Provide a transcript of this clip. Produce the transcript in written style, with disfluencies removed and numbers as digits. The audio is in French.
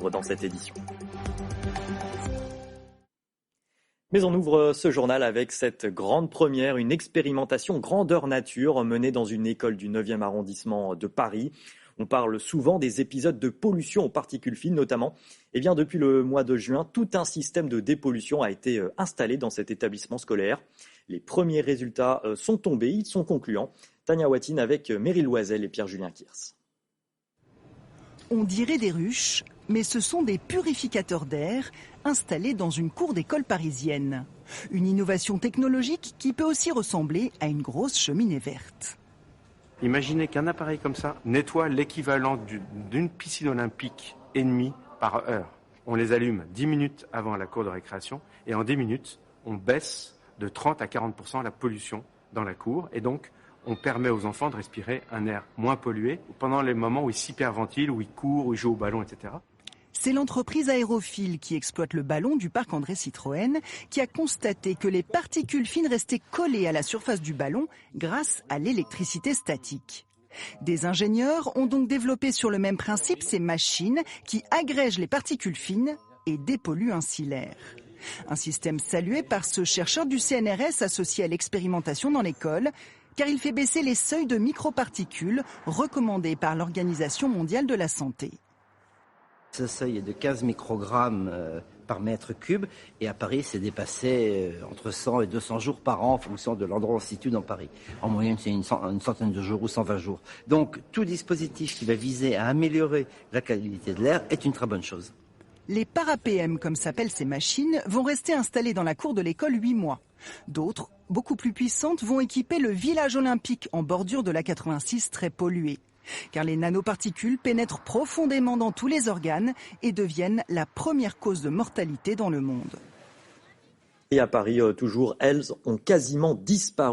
suivre dans cette édition. Mais on ouvre ce journal avec cette grande première, une expérimentation grandeur nature menée dans une école du 9e arrondissement de Paris. On parle souvent des épisodes de pollution aux particules fines notamment. Eh bien, depuis le mois de juin, tout un système de dépollution a été installé dans cet établissement scolaire. Les premiers résultats sont tombés, ils sont concluants. Tania Watine avec Meryl Loisel et Pierre-Julien Kirs. On dirait des ruches, mais ce sont des purificateurs d'air installés dans une cour d'école parisienne. Une innovation technologique qui peut aussi ressembler à une grosse cheminée verte. Imaginez qu'un appareil comme ça nettoie l'équivalent d'une piscine olympique et demie par heure. On les allume 10 minutes avant la cour de récréation et en 10 minutes, on baisse de 30 à 40% la pollution dans la cour et donc on permet aux enfants de respirer un air moins pollué pendant les moments où ils s'hyperventilent, où ils courent, où ils jouent au ballon, etc. C'est l'entreprise Aérophile qui exploite le ballon du parc André Citroën qui a constaté que les particules fines restaient collées à la surface du ballon grâce à l'électricité statique. Des ingénieurs ont donc développé sur le même principe ces machines qui agrègent les particules fines et dépolluent ainsi l'air. Un système salué par ce chercheur du CNRS associé à l'expérimentation dans l'école, car il fait baisser les seuils de microparticules recommandés par l'Organisation mondiale de la santé. Ce seuil est de 15 microgrammes par mètre cube et à Paris, c'est dépassé entre 100 et 200 jours par an en fonction de l'endroit où on se situe dans Paris. En moyenne, c'est une centaine de jours ou 120 jours. Donc, tout dispositif qui va viser à améliorer la qualité de l'air est une très bonne chose. Les para-PM, comme s'appellent ces machines, vont rester installées dans la cour de l'école 8 mois. D'autres, beaucoup plus puissantes, vont équiper le village olympique en bordure de la 86 très polluée. Car les nanoparticules pénètrent profondément dans tous les organes et deviennent la première cause de mortalité dans le monde. Et à Paris, toujours, elles ont quasiment disparu.